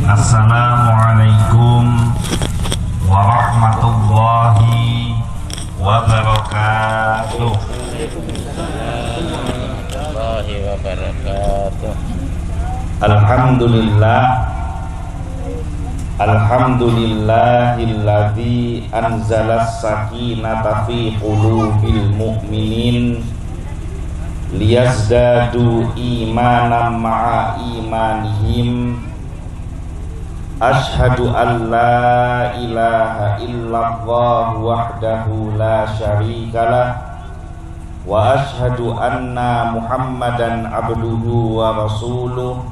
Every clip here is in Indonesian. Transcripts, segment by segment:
Assalamualaikum warahmatullahi wabarakatuh. Alhamdulillahilladzi anzalas sakinata fi qulubil mu'minin liyazdadu imanan ma'a imanihim. Ashhadu an la ilaha illallah wahdahu la syarikalah wa ashhadu anna Muhammadan abduhu wa rasuluh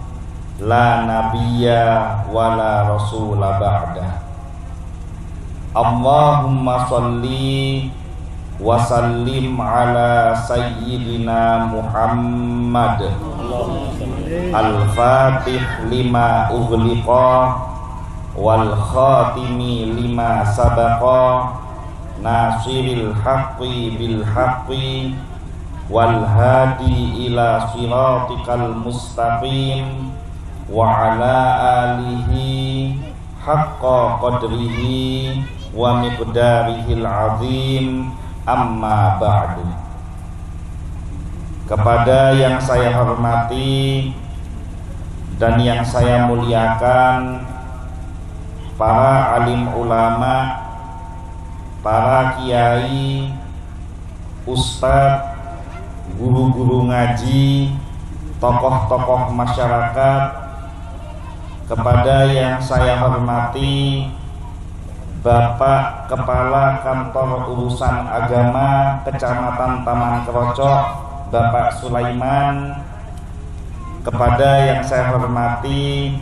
la nabiyya wa la rasula ba'dah. Allahumma salli wa sallim ala sayyidina Muhammad al-fatih lima ughliqa wal khatimi lima sabaqa nasiril haqqi bil haqqi wal hadi ila siratikal mustaqim wa ala alihi haqqa qadrihi wa miqdarihil azim. Amma ba'du. Kepada yang saya hormati dan yang saya muliakan, para alim ulama, para kiai, ustadz, guru-guru ngaji, tokoh-tokoh masyarakat, kepada yang saya hormati Bapak Kepala Kantor Urusan Agama Kecamatan Taman Kerocok, Bapak Sulaiman, kepada yang saya hormati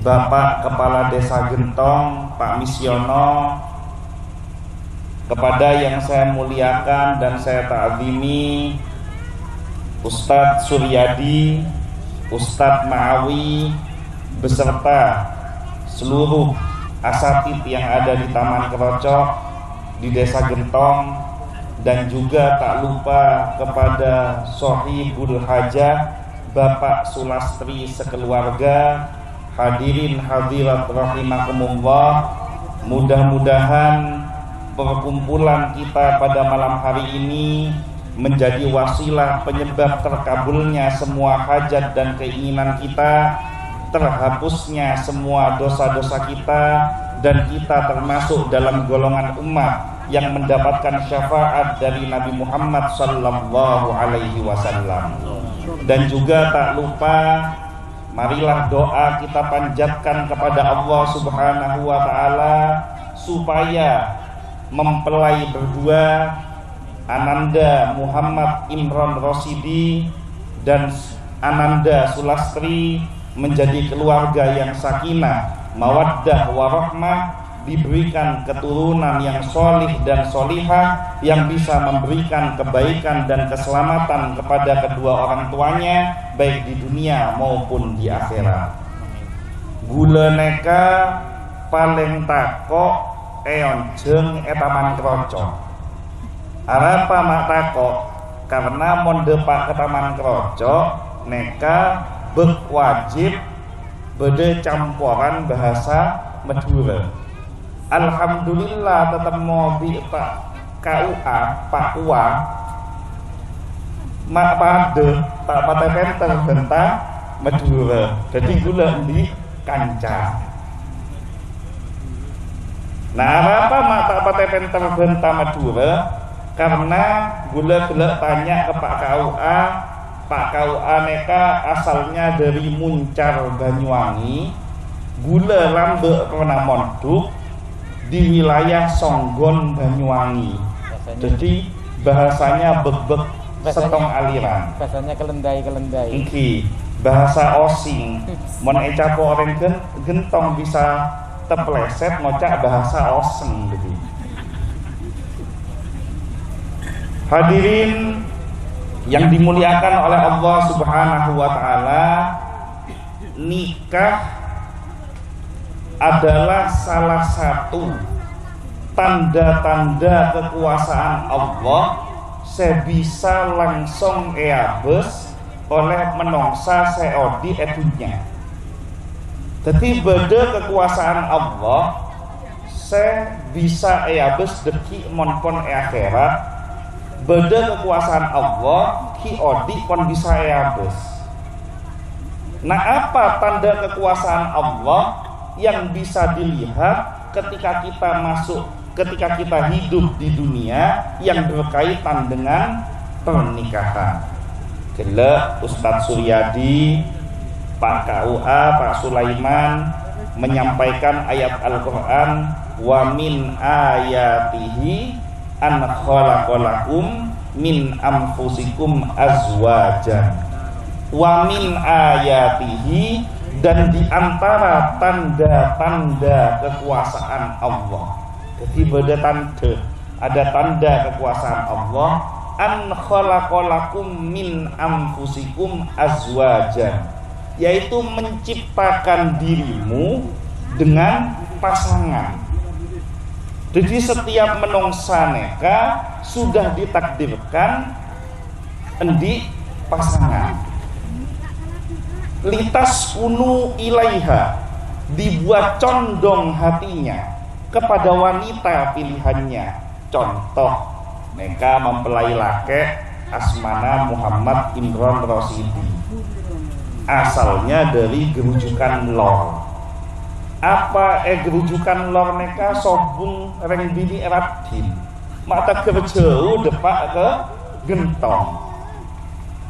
Bapak Kepala Desa Gentong, Pak Misyono, kepada yang saya muliakan dan saya ta'zimi Ustadz Suryadi, Ustadz Ma'awi, beserta seluruh asatid yang ada di Taman Kerocok, di Desa Gentong, dan juga tak lupa kepada Sohibul Hajah Bapak Sulastri sekeluarga. Hadirin hadirat rahimakumullah, mudah-mudahan perkumpulan kita pada malam hari ini menjadi wasilah penyebab terkabulnya semua hajat dan keinginan kita, terhapusnya semua dosa-dosa kita, dan kita termasuk dalam golongan umat yang mendapatkan syafaat dari Nabi Muhammad sallallahu alaihi wasallam. Dan juga tak lupa, marilah doa kita panjatkan kepada Allah Subhanahu wa taala supaya mempelai berdua Ananda Muhammad Imron Rosidi dan Ananda Sulastri menjadi keluarga yang sakinah, mawaddah, warahmah, diberikan keturunan yang solih dan solihah, yang bisa memberikan kebaikan dan keselamatan kepada kedua orang tuanya, baik di dunia maupun di akhirat. Gula neka paling takok eonjeng etaman kerocok. Apa mak takok? Karena monde pak ke taman kerocok neka wajib beda campuran bahasa Madura. Alhamdulillah tetap mau bi Pak KUA Pak UA mak pada tak pada penter benta Madura. Jadi gula di kanca. Nah apa mak tak pada penter benta Madura? Karena gula tanya ke Pak KUA. Pak KUA neka asalnya dari Muncar Banyuwangi, gula lambe pernah monduk di wilayah Songgon Banyuwangi. Jadi bahasanya bebek setong aliran. Bahasanya kelendai. Iki bahasa Osing. Mon ecapo orang gentong bisa tepleset ngocak bahasa Osing gitu. Hadirin yang dimuliakan oleh Allah Subhanahu wa taala, nikah adalah salah satu tanda-tanda kekuasaan Allah sebisa langsung eabes oleh menongsa seodi edunya. Jadi beda kekuasaan Allah se bisa abes deki monpon akhirat. Beda kekuasaan Allah ki odi pon bisa abes. Nah, apa tanda kekuasaan Allah yang bisa dilihat ketika kita hidup di dunia yang berkaitan dengan pernikahan? Gila Ustadz Suryadi, Pak KUA, Pak Sulaiman menyampaikan ayat Al-Quran, wa min ayatihi an khalaqalakum min anfusikum azwajan, wa min ayatihi, dan diantara tanda-tanda kekuasaan Allah. Jadi ada tanda kekuasaan Allah, an khalaqalakum min anfusikum azwajan, yaitu menciptakan dirimu dengan pasangan. Jadi setiap menungsa neka sudah ditakdirkan endi pasangan. Litas kunu ilaiha, dibuat condong hatinya kepada wanita pilihannya. Contoh, neka mempelai laki asmana Muhammad Imron Rosidi, asalnya dari gerujukan lor. Apa gerujukan lor neka sobung reng bini eradin, mata kerjau depak ke gentong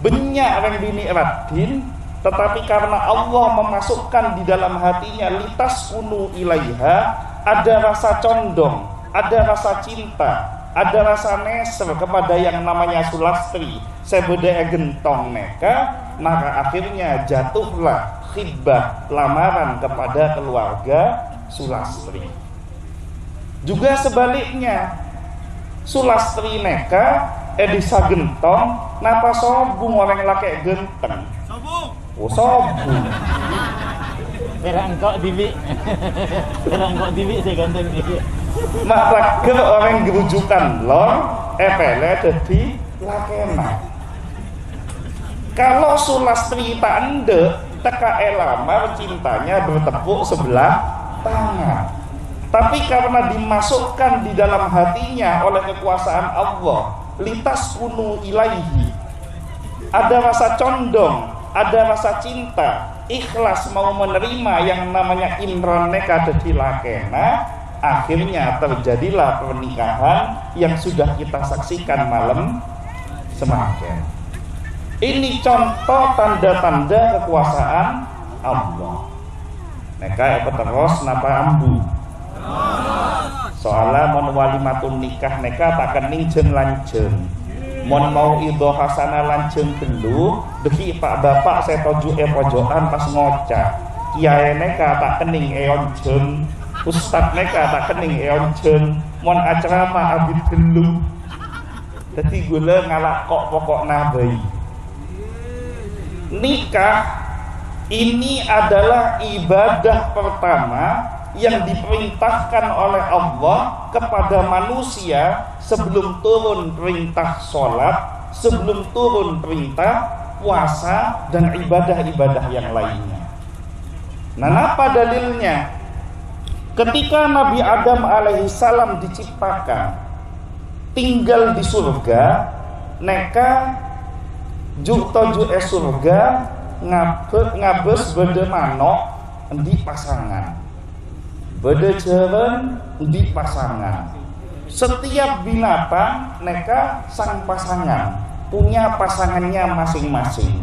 benyak reng bini eradin. Tetapi karena Allah memasukkan di dalam hatinya litas kunu ilaiha, ada rasa condong, ada rasa cinta, ada rasa neser kepada yang namanya Sulastri, sebeda gentong neka, maka akhirnya jatuhlah khidbah lamaran kepada keluarga Sulastri. Juga sebaliknya, Sulastri neka edisa gentong, napa sobung orang laki genteng. Oh, sobung. Perangkok dibi. Perangkok dibi saya ganteng dia. Maka orang gerujukan lor pele jadi lakena. Kalau Sulastri tak ende teka lamar cintanya bertepuk sebelah tangan. Tapi karena dimasukkan di dalam hatinya oleh kekuasaan Allah, litas kunu ilaihi, ada rasa condong, ada rasa cinta, ikhlas mau menerima yang namanya Imron neka dadi lakena, akhirnya terjadilah pernikahan yang sudah kita saksikan malam semakin. Ini contoh tanda-tanda kekuasaan Allah. Neka apa terus napa ambu? Soalnya mon walimatun nikah neka tak kening jeng lanjeng. Mon mau idho hasana lanjeng dulu, deki pak bapak saya toju pojokan pas ngocak. Kiai neka tak kening eon jeng, ustad neka tak kening eon jeng. Mon acerama abid dulu. Jadi gula ngalak kok pokok nabai. Nikah ini adalah ibadah pertama yang diperintahkan oleh Allah kepada manusia sebelum turun perintah sholat, sebelum turun perintah puasa dan ibadah-ibadah yang lainnya. Nah, apa dalilnya? Ketika Nabi Adam alaihissalam diciptakan tinggal di surga, neka juk surga ngabes bede manok di pasangan, bede jeren di pasangan. Setiap binatang neka sang pasangan punya pasangannya masing-masing.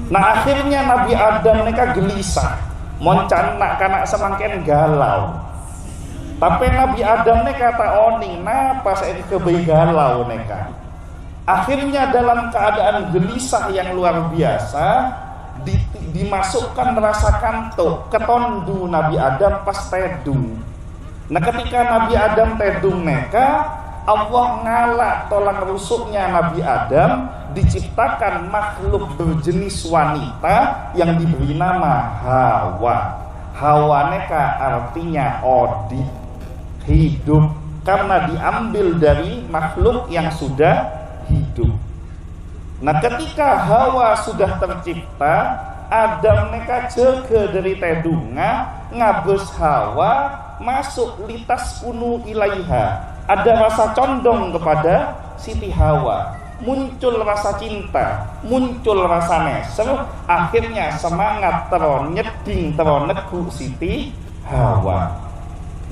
Nah akhirnya Nabi Adam neka gelisah, moncan nak kanak semangken galau. Tapi Nabi Adam neka tak oning, napa saya kebai galau neka. Akhirnya dalam keadaan gelisah yang luar biasa, dimasukkan rasa kantuk ketondu Nabi Adam pas tedung. Nah ketika Nabi Adam tedung neka, Allah ngalak tolak rusuknya Nabi Adam, diciptakan makhluk berjenis wanita yang diberi nama Hawa. Hawa neka artinya odi, hidup, karena diambil dari makhluk yang sudah hidup. Nah ketika Hawa sudah tercipta, Adam neka jaga dari tedunga ngabes Hawa masuk litas kunu ilaiha, ada rasa condong kepada Siti Hawa, muncul rasa cinta, muncul rasa neser, akhirnya semangat nyeding negu Siti Hawa.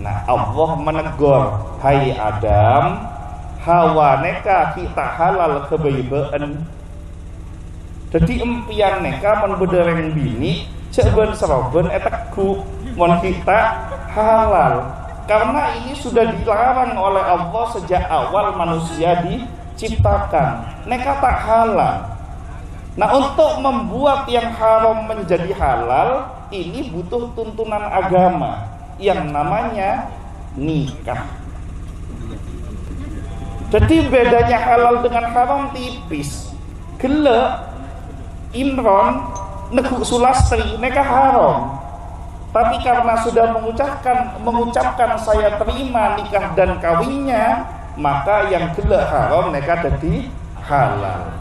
Nah Allah menegur, hai Adam, Hawa neka kita halal kebaibaan. Jadi empian neka mon bedereng bini ceben seroben etekku mon kita halal, karena ini sudah dilarang oleh Allah sejak awal manusia diciptakan. Neka tak halal. Nah untuk membuat yang haram menjadi halal ini butuh tuntunan agama yang namanya nikah. Jadi bedanya halal dengan haram tipis. Gele Imron negu Sulastri neka haram, tapi karena sudah mengucapkan saya terima nikah dan kawinnya, maka yang gele haram neka jadi halal.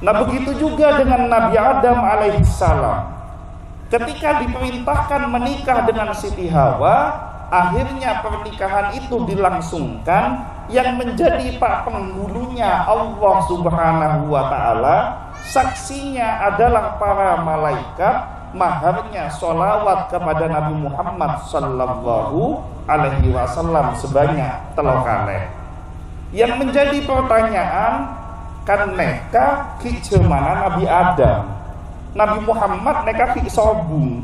Nah begitu juga dengan Nabi Adam alaihissalam, ketika diperintahkan menikah dengan Siti Hawa, akhirnya pernikahan itu dilangsungkan. Yang menjadi pak penghulunya Allah subhanahu wa ta'ala, saksinya adalah para malaikat, maharnya sholawat kepada Nabi Muhammad sallallahu alaihi wasallam sebanyak 3 kali. Yang menjadi pertanyaan, kan neka ki mana Nabi Adam, Nabi Muhammad neka ki sobung,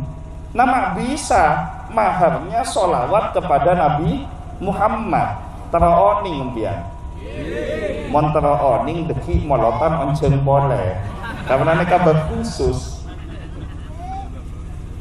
nama bisa maharnya sholawat kepada Nabi Muhammad. Teroning mbian. Mon teroning deki molotan oncen boleh. Karena neka khusus.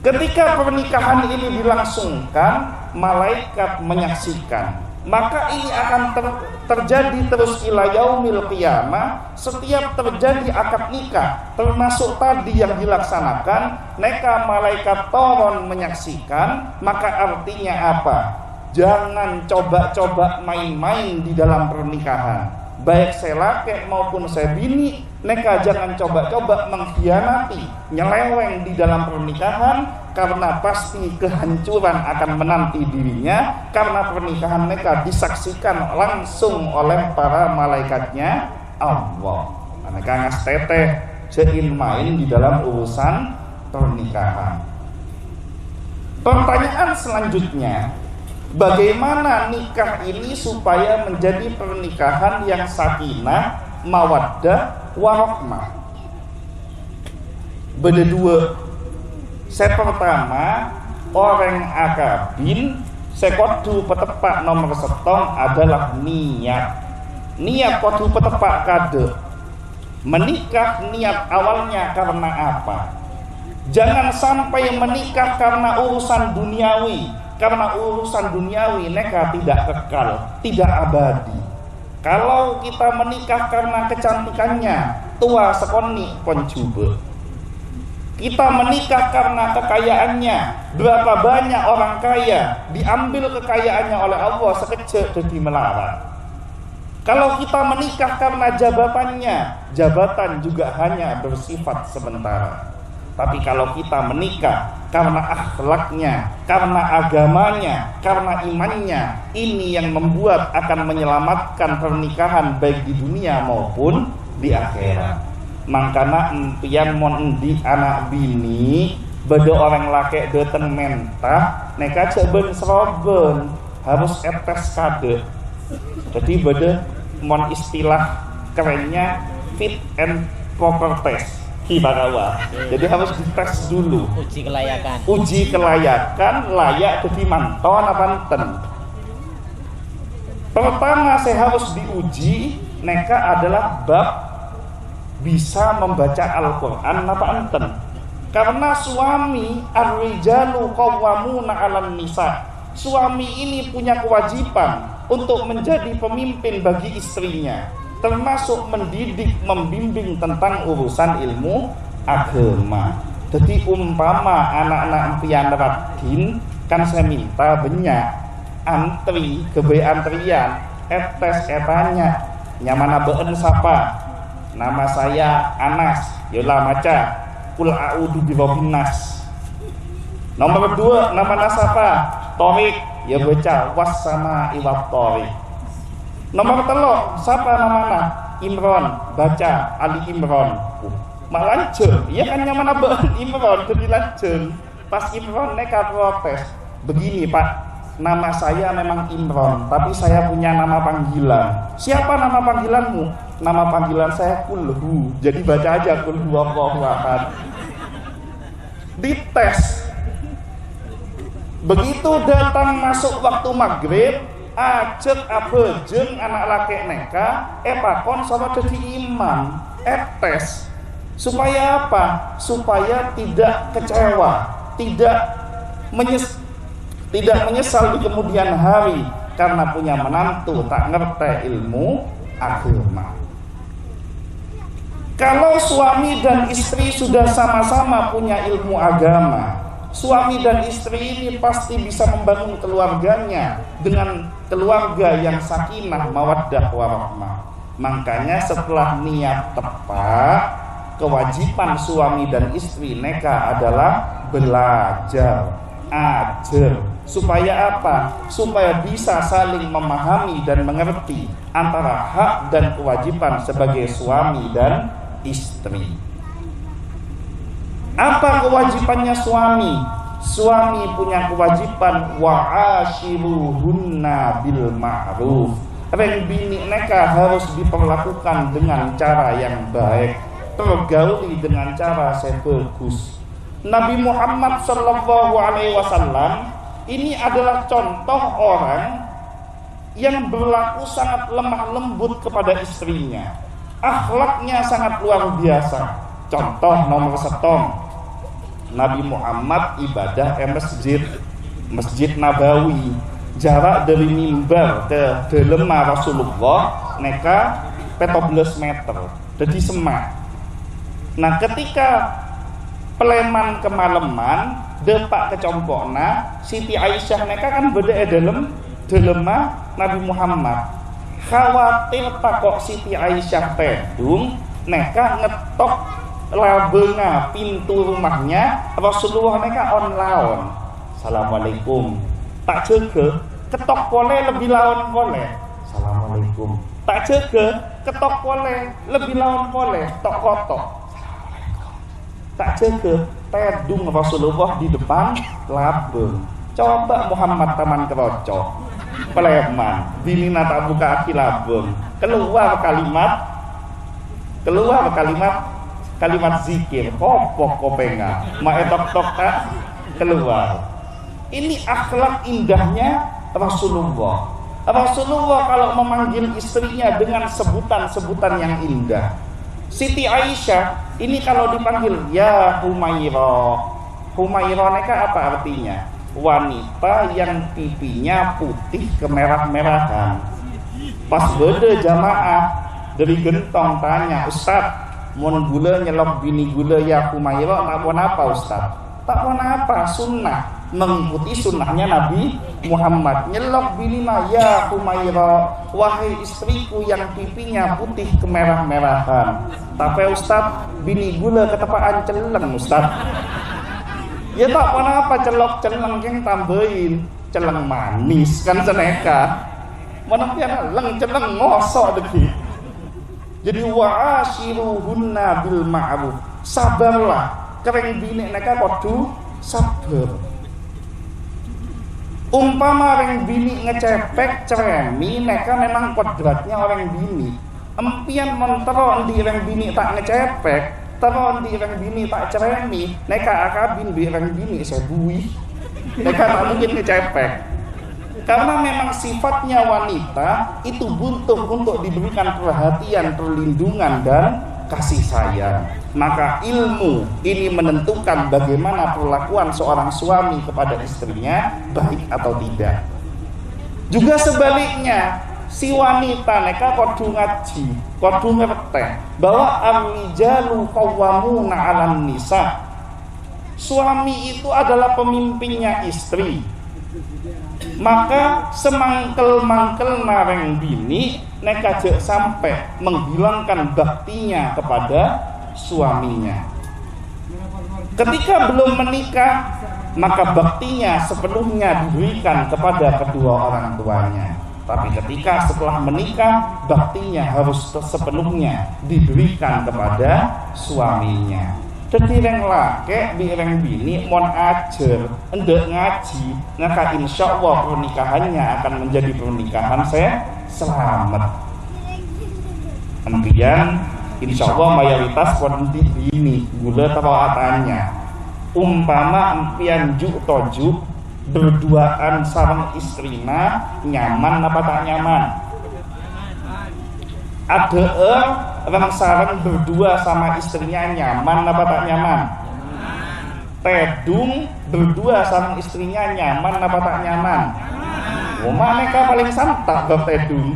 Ketika pernikahan ini dilangsungkan, malaikat menyaksikan. Maka ini akan terjadi terus ila yaumil qiyamah. Setiap terjadi akad nikah, termasuk tadi yang dilaksanakan, neka malaikat toron menyaksikan. Maka artinya apa? Jangan coba-coba main-main di dalam pernikahan, baik saya laki maupun saya bini. Neka jangan coba-coba mengkhianati, nyeleweng di dalam pernikahan, karena pasti kehancuran akan menanti dirinya. Karena pernikahan neka disaksikan langsung oleh para malaikatnya Allah. Neka ngas teteh jein main di dalam urusan pernikahan. Pertanyaan selanjutnya, bagaimana nikah ini supaya menjadi pernikahan yang sakinah, mawaddah, warahmah? Beda dua. Saya pertama, orang akabin, saya kudu petepak nomor setong adalah niat. Niat kudu petepak kade. Menikah niat awalnya karena apa? Jangan sampai menikah karena urusan duniawi. Karena urusan duniawi neka tidak kekal, tidak abadi. Kalau kita menikah karena kecantikannya, tua sekoni ponjube. Kita menikah karena kekayaannya, berapa banyak orang kaya diambil kekayaannya oleh Allah sekejap jadi melarat. Kalau kita menikah karena jabatannya, jabatan juga hanya bersifat sementara. Tapi kalau kita menikah karena akhlaknya, karena agamanya, karena imannya, ini yang membuat akan menyelamatkan pernikahan baik di dunia maupun di akhirat. Mangkana empian mon endi anak bini, beda orang laki dateng mentah, neka ceben seroben harus etes kade. Jadi beda mon istilah kerennya fit and proper test. Hibarawa. Jadi harus dites dulu. Uji kelayakan. Uji kelayakan, layak jadi manton apa enten. Pertama saya harus diuji neka adalah bab bisa membaca Al-Quran apa enten. Karena suami ar-rijalu qawwamuna 'alan nisa. Suami ini punya kewajiban untuk menjadi pemimpin bagi istrinya, termasuk mendidik, membimbing tentang urusan ilmu agama. Jadi umpama anak-anak empian radin, kan saya minta banyak antri, kebe antrian, etes etanya, nyamana been sapa, nama saya Anas, yola maca, Qul a'udzu birabbin nas. Nomor 2 nama nasapa Torik, ya baca wassama iwat Torik. Nomor 3 siapa namanya Imron, baca Ali Imron. Mak lanjut, iya kan nyaman apa Imron jadi lanjut. Pas Imron neka protes, begini Pak, nama saya memang Imron, tapi saya punya nama panggilan. Siapa nama panggilanmu? Nama panggilan saya Kulhu. Jadi baca aja Kulhu Allahu ahad. Dites. Begitu datang masuk waktu maghrib, ajek abejeng anak laki neka, pakon sama jadi imam, tes. Supaya apa? Supaya tidak kecewa, tidak menyesal di kemudian hari karena punya menantu tak ngerti ilmu agama. Kalau suami dan istri sudah sama-sama punya ilmu agama, suami dan istri ini pasti bisa membangun keluarganya dengan keluarga yang sakinah, mawaddah, warahmah. Makanya setelah niat tepat, kewajiban suami dan istri neka adalah belajar, ajar. Supaya apa? Supaya bisa saling memahami dan mengerti antara hak dan kewajiban sebagai suami dan istri. Apa kewajibannya suami? Suami punya kewajiban wa'ashiruhunna bil ma'ruf. Reng bini neka harus diperlakukan dengan cara yang baik, tergauli dengan cara yang bagus. Nabi Muhammad sallallahu alaihi wasallam ini adalah contoh orang yang berlaku sangat lemah lembut kepada istrinya. Akhlaknya sangat luar biasa. Contoh nomor 1, Nabi Muhammad ibadah Masjid Nabawi. Jarak dari mimbar ke dalam Rasulullah neka 14 meter. Jadi semak. Nah, ketika peleman kemalaman depak kecompokna Siti Aisyah neka kan beda dalam Nabi Muhammad. Khawatir takok Siti Aisyah pedung neka ngetok labenga pintu rumahnya Rasulullah neka on laon. Assalamualaikum. Tak jaga ketok boleh lebih lawan boleh. Assalamualaikum. Tak jaga ketok boleh lebih lawan boleh. Tok kotok. Tak jaga pedung Rasulullah di depan labeng. Coba Muhammad taman kerocok peleman binina tak buka aki labeng. Keluar kalimat zikir kopok kopenga maetok tok tak keluar. Ini akhlak indahnya Rasulullah. Rasulullah kalau memanggil istrinya dengan sebutan-sebutan yang indah. Siti Aisyah ini kalau dipanggil ya Humairah. Humairah neka apa artinya? Wanita yang pipinya putih kemerah-merahan. Pas beda jamaah dari gentong tanya, Ustaz, mun gula nyelok bini gula ya Humairah tak pun apa Ustaz? Tak pun apa, sunnah. Mengikuti sunnahnya Nabi Muhammad. Nyelok binina ya Humairah, wahai istriku yang pipinya putih kemerah-merahan. Tapi Ustaz, bini gula ketepaan celeng Ustaz. Ya tak apa celok celeng yang tambahin celeng manis kan seneka. Mana pian leng celeng ngosok deki. Jadi wa'ashiruhunna bil ma'ruf. Sabarlah, kereng bini neka kudu sabar. Umpama orang bini ngecepek ceremi, neka memang kodratnya orang bini. Empian mentero di orang bini tak ngecepek, teron di orang bini tak ceremi, neka akabin di orang bini sebui. Neka tak mungkin ngecepek. Karena memang sifatnya wanita itu butuh untuk diberikan perhatian, perlindungan dan kasih sayang. Maka ilmu ini menentukan bagaimana perlakuan seorang suami kepada istrinya baik atau tidak. Juga sebaliknya, si wanita neka kudu ngaji, kudu ngerti bahwa ar-rijalu qawwamuna 'alan nisa. Suami itu adalah pemimpinnya istri. Maka semangkel-mangkel nareng bini neka jek sampai menghilangkan baktinya kepada suaminya. Ketika belum menikah, maka baktinya sepenuhnya diberikan kepada kedua orang tuanya. Tapi ketika setelah menikah, baktinya harus sepenuhnya diberikan kepada suaminya. Jadi reng laki bi reng bini mon ajar endek ngaji, maka insya Allah pernikahannya akan menjadi pernikahan saya selamat. Kemudian insya Allah mayoritas kondi bini gula tawatannya. Umpama empian juk tojuk berduaan sareng istrina nyaman apa tak nyaman? Ada orang sareng berdua sama istrinya nyaman apa tak nyaman? Tedung berdua sama istrinya nyaman apa tak nyaman? Mereka paling santak bab tedung.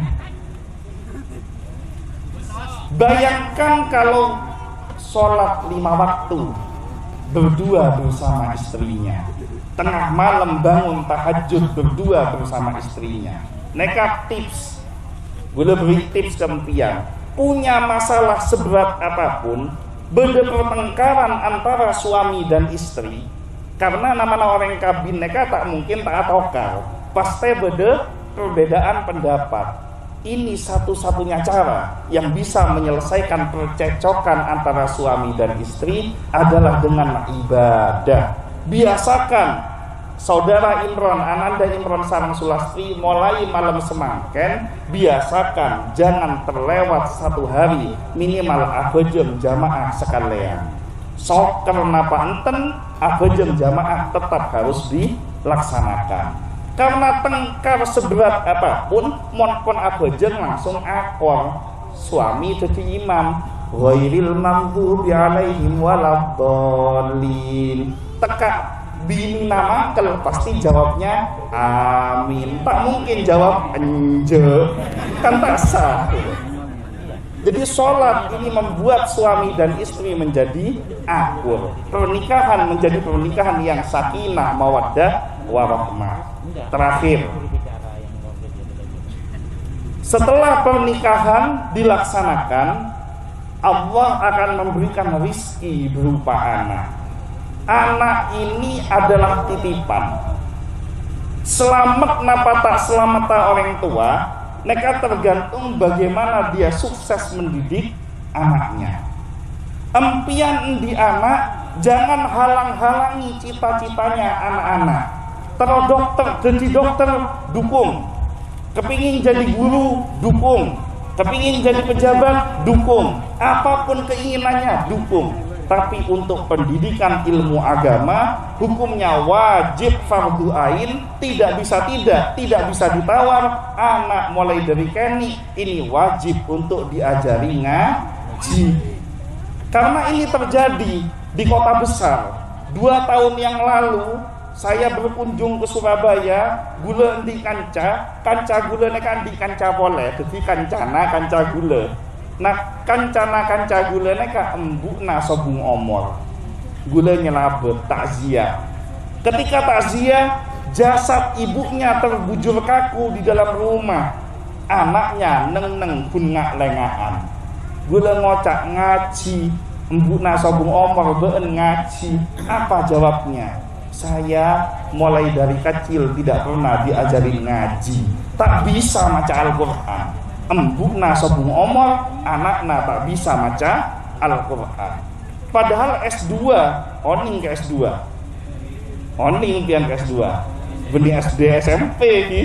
Bayangkan kalau sholat 5 waktu berdua bersama istrinya, tengah malam bangun tahajud berdua bersama istrinya. Neka tips, gue beri tips kempian. Punya masalah seberat apapun, beda pertengkaran antara suami dan istri, karena nama orang kabin neka tak mungkin tak atokal, pasti beda perbedaan pendapat. Ini satu-satunya cara yang bisa menyelesaikan percecokan antara suami dan istri adalah dengan ibadah. Biasakan saudara Imron, Ananda Imron sareng Sulastri mulai malam semangken, biasakan jangan terlewat 1 hari minimal abajeng jamaah sekalian. Sok kenapa enten abajeng jamaah tetap harus dilaksanakan. Karena tengkar seberat apapun, mon abajeng langsung akor. Suami jadi imam, ghairil maghdubi alaihim waladdallin. Teka bini namakel pasti jawabnya amin. Tak mungkin jawab enje, kan tak sah. Jadi sholat ini membuat suami dan istri menjadi akur. Pernikahan menjadi pernikahan yang sakinah, mawaddah, warahmah. Terakhir, setelah pernikahan dilaksanakan, Allah akan memberikan rizki berupa anak. Anak ini adalah titipan. Selamat napa tak selamat orang tua, mereka tergantung bagaimana dia sukses mendidik anaknya. Empian di anak, jangan halang-halangi cita-citanya anak-anak. Terus dokter, jadi dokter, dukung. Kepingin jadi guru, dukung. Kepingin jadi pejabat, dukung. Apapun keinginannya, dukung. Tapi untuk pendidikan ilmu agama, hukumnya wajib fardu ain, tidak bisa bisa ditawar. Anak mulai dari keni, ini wajib untuk diajari ngaji. Karena ini terjadi di kota besar. 2 tahun yang lalu saya berkunjung ke Surabaya, gula di kanca gula kan di kanca boleh, jadi kanca gula. Nah kanca gula neka embuk na sobung omor, gula nyelabet takziah. Ketika takziah, jasad ibunya terbujur kaku di dalam rumah, anaknya neng pun ngak lengaan. Gula ngocak ngaji, embuk na sobung omor been ngaji. Apa jawabnya? Saya mulai dari kecil tidak pernah diajari ngaji, tak bisa maca Al-Quran. Embukna sobung omor, anakna tak bisa maca Al-Quran. Padahal S2, oning ke S2, oning pian ke S2, benih SD SMP ki.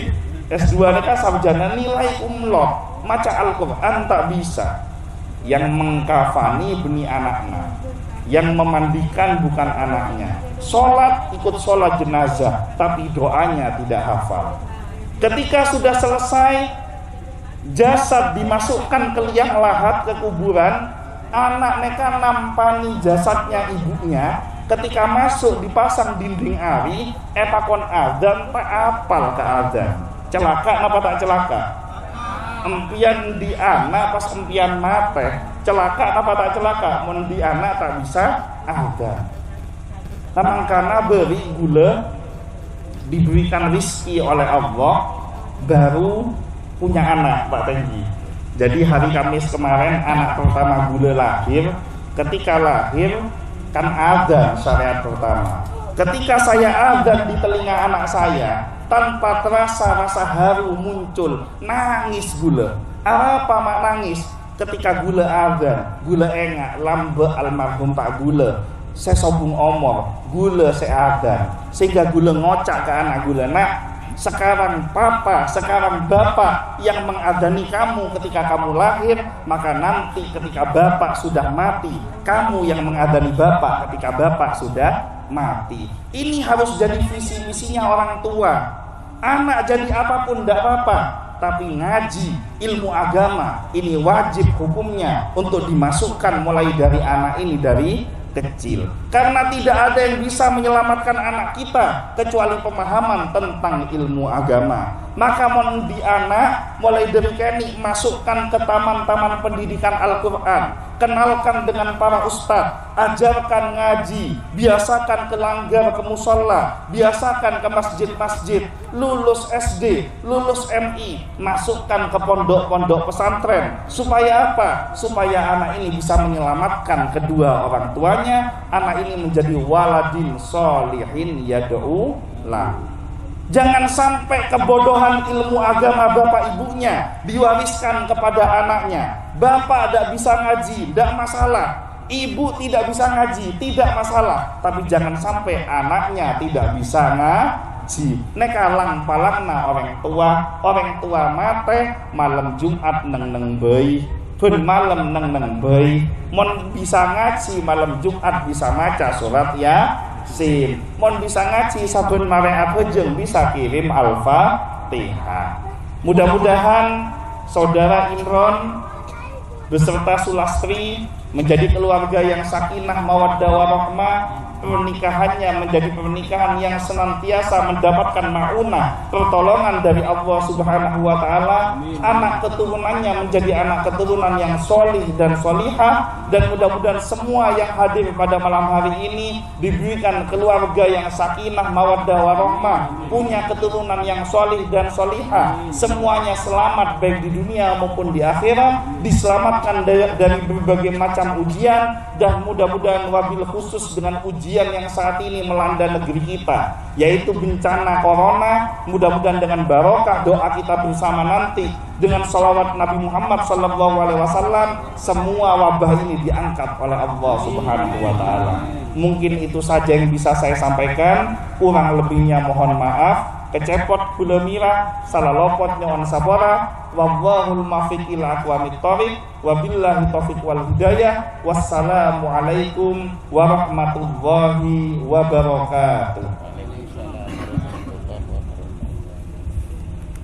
S2 mereka sarjana nilai umlot, maca Al-Quran tak bisa. Yang mengkafani benih anaknya, yang memandikan bukan anaknya. Sholat ikut sholat jenazah, tapi doanya tidak hafal. Ketika sudah selesai, jasad dimasukkan ke liang lahat, ke kuburan. Anak mereka nampani jasadnya ibunya. Ketika masuk dipasang dinding ari, etakon adzan tak apal ke adzan. Celaka apa tak celaka? Empian di anak pas empian mate, celaka apa tak celaka? Mun di anak tak bisa adzan. Namun karena beri gula, diberikan rizki oleh Allah, baru punya anak Pak Tenggi. Jadi hari Kamis kemarin anak pertama gula lahir. Ketika lahir, kan adzan syariat pertama. Ketika saya adzan di telinga anak saya, tanpa terasa rasa haru muncul, nangis gula. Apa mak nangis? Ketika gula adzan, gula engak lambe almarhum Pak Gula, saya sobung omor, gula saya adzan, sehingga gula ngocak ke anak gula, nak, sekarang papa, sekarang bapak yang mengadani kamu ketika kamu lahir, maka nanti ketika bapak sudah mati, kamu yang mengadani bapak ketika bapak sudah mati. Ini harus jadi visi-misinya orang tua. Anak jadi apapun tidak apa-apa, tapi ngaji ilmu agama ini wajib hukumnya untuk dimasukkan mulai dari anak ini dari kecil. Karena tidak ada yang bisa menyelamatkan anak kita kecuali pemahaman tentang ilmu agama. Maka di anak mulai dari kini masukkan ke taman-taman pendidikan Al-Quran, kenalkan dengan para ustadz, ajarkan ngaji, biasakan ke langgar, ke musola, biasakan ke masjid-masjid, lulus SD, lulus MI, masukkan ke pondok-pondok pesantren. Supaya apa? Supaya anak ini bisa menyelamatkan kedua orang tuanya, anak ini menjadi waladin solihin yad'u lah. Jangan sampai kebodohan ilmu agama bapak ibunya diwariskan kepada anaknya. Bapak tidak bisa ngaji, tidak masalah. Ibu tidak bisa ngaji, tidak masalah. Tapi jangan sampai anaknya tidak bisa ngaji. Nekalang palakna orang tua mate malam Jumat neng bayi, ben malam neng bayi. Mon bisa ngaji malam Jumat bisa maca surat ya. Mon bisa ngaji sabun mare apejeng bisa kirim Al-Fatihah. Mudah-mudahan saudara Imron beserta Sulastri menjadi keluarga yang sakinah mawaddah warahmah, pernikahannya menjadi pernikahan yang senantiasa mendapatkan ma'unah, pertolongan dari Allah Subhanahu wa taala, anak keturunannya menjadi anak keturunan yang solih dan solihah, dan mudah-mudahan semua yang hadir pada malam hari ini diberikan keluarga yang sakinah mawaddah warahmah, punya keturunan yang solih dan solihah, semuanya selamat baik di dunia maupun di akhirat, diselamatkan dari berbagai macam ujian, dan mudah-mudahan wabil khusus dengan ujian yang saat ini melanda negeri kita, yaitu bencana corona. Mudah-mudahan dengan barokah doa kita bersama nanti, dengan salawat Nabi Muhammad SAW, semua wabah ini diangkat oleh Allah Subhanahu wa taala. Mungkin itu saja yang bisa saya sampaikan, kurang lebihnya mohon maaf. Kecepot gula mira, salah lopot nyawan sabora, wallahul muwaffiq ila aqwamit thoriq, wabillahi taufiq wal hidayah. Wassalamu alaikum warahmatullahi wabarakatuh.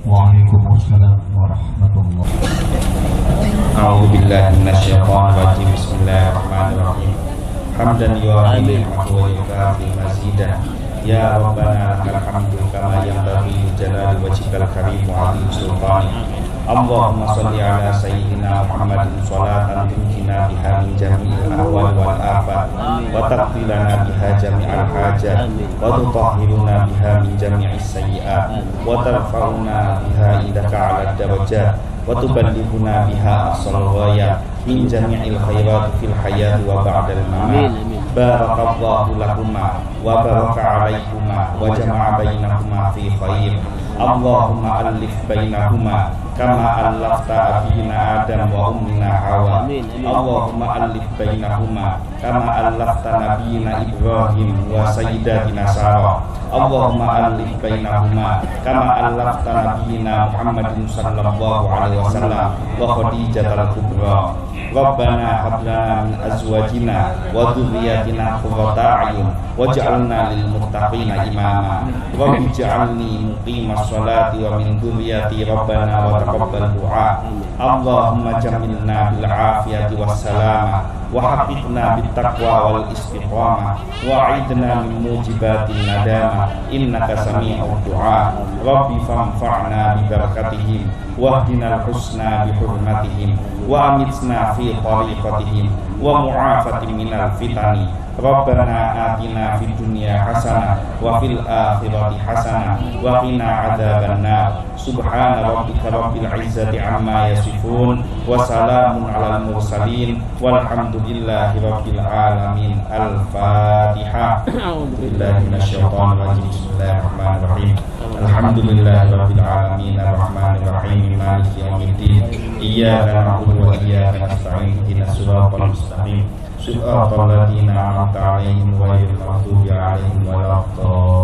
Waalaikumsalam warahmatullahi wabarakatuh. A'udzu billahi minasyaitonir rajim. Bismillahirrahmanirrahim. Hamdan yu'afi wa yukafi mazidah. Ya Rabbana lakal hamdu kama yanbaghi li jalali wajhikal karim wa 'azimi sultanik. Allahumma shalli ala sayyidina Muhammadin sholatan tunjina biha min jami'il ahwal wal afat, wa taqdi lana biha jami'al hajat, wa tutahhiruna biha min jami'is sayyi'at, wa tarfa'una biha indaka 'ala darajat, wa tuballighuna biha aqsal ghayat min jami'il khairat fil hayati wa ba'dal mamat. Barakallahu lakuma wa baraka alaikuma wa jama'a bainakuma fi khair. Allahumma alif bainahuma kama allafta abina Adam wa ummina Hawa. Allahumma alif bainahuma kama allafta nabiyina Ibrahim wa sayyidatina Sarah. Allahumma alif bainahuma kama allafta nabiyina Muhammadin sallallahu alaihi wasallam wa Khadijatal kubra. Rabbana hab lana min azwajina wa dhurriyyatina qurrata a'yun waj'alna lil muttaqina imama. Rabbi ij'alni muqimas sholati wa min dhurriyyati rabbana wa taqabbal du'a. Allahumma jammilna bil afiyati was salama wa haqqina bit taqwa wal istiqamah wa a'idna min mujibatin nadama innaka sami'ud du'a. Rabbi fanfa'na bi barakatihim wahdina al husna bi hurmatihim wa amitna fi tariqatihim wa mu'afatin minal fitani. Rabbana atina fid dunya hasanah wa fil akhirati hasanah wa qina adzabannar. Subhana rabbika rabbil izzati amma yasifun wa salamun alal mursalin walhamdulillahi rabbil alamin. Al-Fatihah. Billahi minasyaitonir rajim. Bismillahirrahmanirrahim. Alhamdulillahi rabbil alamin arrahmanir rahim maliki yaumiddin. Iyyaka na'budu wa iyyaka nasta'in ihdinas siratal mustaqim. Siratal ladzina an'amta 'alaihim ghairil maghdubi 'alaihim waladdallin.